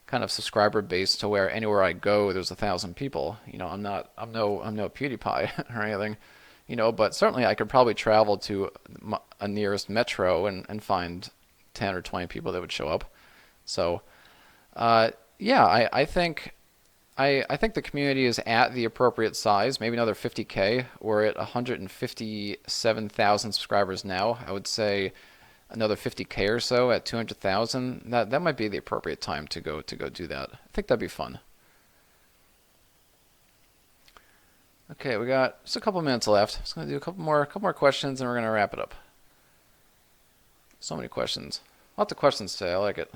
kind of subscriber base to where anywhere I go there's 1,000 people. I'm no PewDiePie or anything, but certainly I could probably travel to a nearest metro and find 10 or 20 people that would show up. So, yeah, I think the community is at the appropriate size. Maybe another 50K. We're at 157,000 subscribers now. I would say another 50K or so at 200,000. That might be the appropriate time to go do that. I think that'd be fun. Okay, we got just a couple minutes left. Just gonna do a couple more questions, and we're gonna wrap it up. So many questions. Lots of questions today. I like it.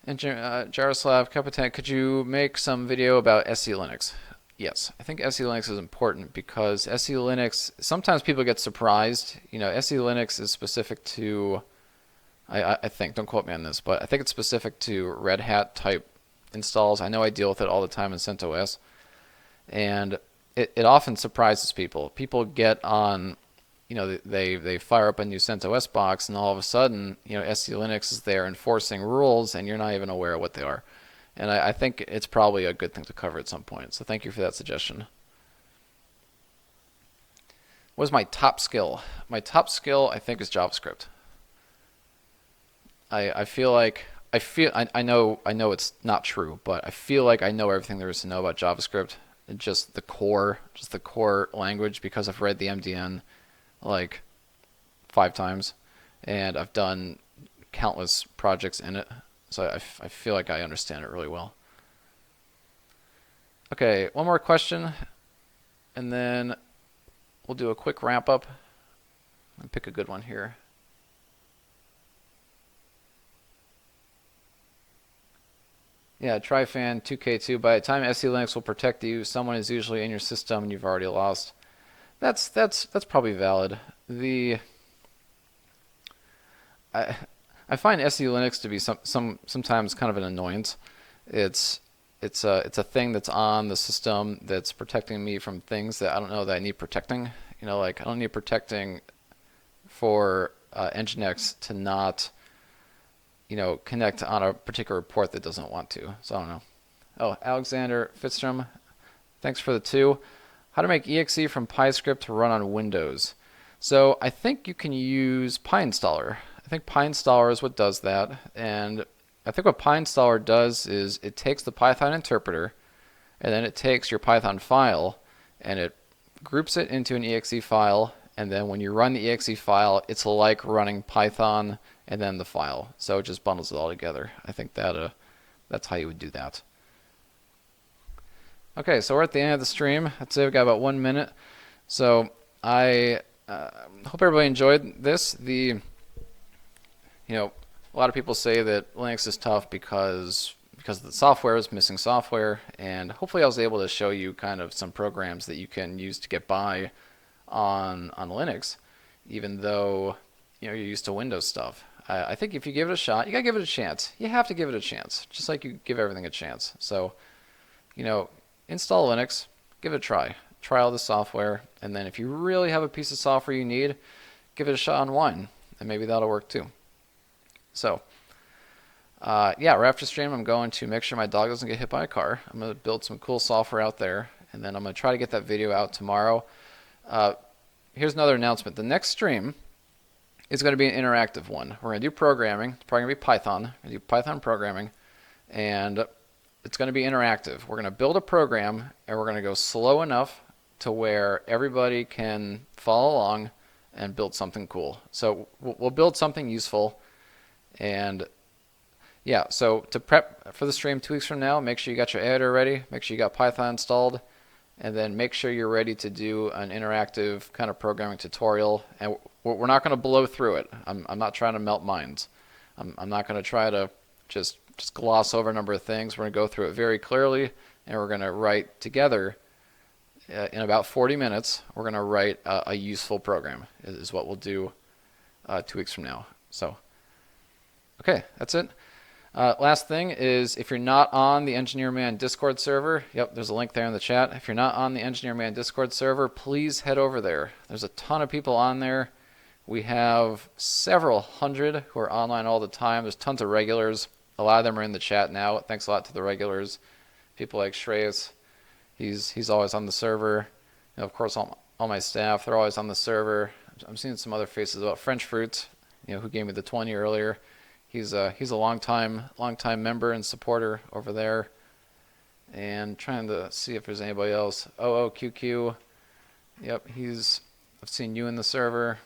And Jaroslav Kapitan, could you make some video about SE Linux? Yes, I think SE Linux is important because SE Linux, sometimes people get surprised. SE Linux is specific to, I think, don't quote me on this, but I think it's specific to Red Hat type installs. I know I deal with it all the time in CentOS, and it often surprises people. People get on, they fire up a new CentOS box, and all of a sudden, SE Linux is there enforcing rules, and you're not even aware of what they are. And I think it's probably a good thing to cover at some point. So thank you for that suggestion. What is my top skill? My top skill, I think, is JavaScript. I know it's not true, but I feel like I know everything there is to know about JavaScript. Just the core language, because I've read the MDN like 5 times, and I've done countless projects in it, so I feel like I understand it really well. Okay, one more question, and then we'll do a quick wrap up. I'll pick a good one here. Yeah, TryFan 2K2. By the time SE Linux will protect you, someone is usually in your system and you've already lost. That's probably valid. I find SE Linux to be sometimes kind of an annoyance. It's a thing that's on the system that's protecting me from things that I don't know that I need protecting. Like I don't need protecting for Nginx to not connect on a particular port that doesn't want to. So I don't know. Oh, Alexander Fitzstrom, thanks for the 2. How to make exe from PyScript to run on Windows. So I think you can use PyInstaller. I think PyInstaller is what does that. And I think what PyInstaller does is it takes the Python interpreter, and then it takes your Python file, and it groups it into an exe file. And then when you run the exe file, it's like running Python and then the file. So it just bundles it all together. I think that's how you would do that. Okay, so we're at the end of the stream. I'd say we've got about 1 minute. So I hope everybody enjoyed this. A lot of people say that Linux is tough because the software is missing software, and hopefully I was able to show you kind of some programs that you can use to get by on Linux, even though you're used to Windows stuff. I think if you give it a shot, you gotta give it a chance. You have to give it a chance, just like you give everything a chance. So, install Linux, give it a try. Try all the software, and then if you really have a piece of software you need, give it a shot on Wine, and maybe that'll work too. So, yeah, right after stream, I'm going to make sure my dog doesn't get hit by a car. I'm going to build some cool software out there, and then I'm going to try to get that video out tomorrow. Here's another announcement. The next stream is going to be an interactive one. We're going to do programming. It's probably going to be Python. We're going to do Python programming, and it's going to be interactive. We're going to build a program, and we're going to go slow enough to where everybody can follow along and build something cool. So we'll build something useful. And yeah, so to prep for the stream 2 weeks from now, make sure you got your editor ready, make sure you got Python installed, and then make sure you're ready to do an interactive kind of programming tutorial. And we're not going to blow through it. I'm not trying to melt minds. I'm not going to try to just just gloss over a number of things. We're going to go through it very clearly, and we're going to write together in about 40 minutes. We're going to write a useful program is what we'll do 2 weeks from now. So, okay, that's it. Last thing is, if you're not on the Engineer Man Discord server, yep, there's a link there in the chat. If you're not on the Engineer Man Discord server, please head over there. There's a ton of people on there. We have several hundred who are online all the time. There's tons of regulars. A lot of them are in the chat now. Thanks a lot to the regulars. People like Shreyas, he's always on the server. You know, of course, all my staff, they're always on the server. I'm seeing some other faces about French Fruit, you know, who gave me the 20 earlier. He's a long time member and supporter over there. And trying to see if there's anybody else. QQ. Yep, I've seen you in the server.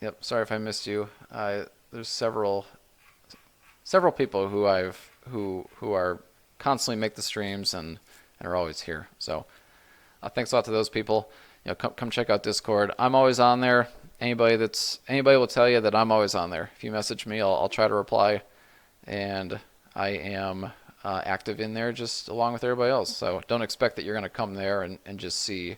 Yep, sorry if I missed you. There's several people who are constantly make the streams and are always here. So thanks a lot to those people. You know, come check out Discord. I'm always on there. Anybody will tell you that I'm always on there. If you message me, I'll try to reply, and I am active in there just along with everybody else. So don't expect that you're going to come there and just see,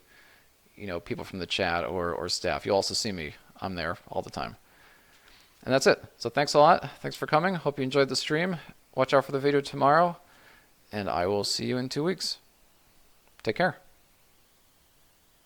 you know, people from the chat or staff. You'll also see me. I'm there all the time. And that's it. So thanks a lot. Thanks for coming. Hope you enjoyed the stream. Watch out for the video tomorrow, and I will see you in 2 weeks. Take care.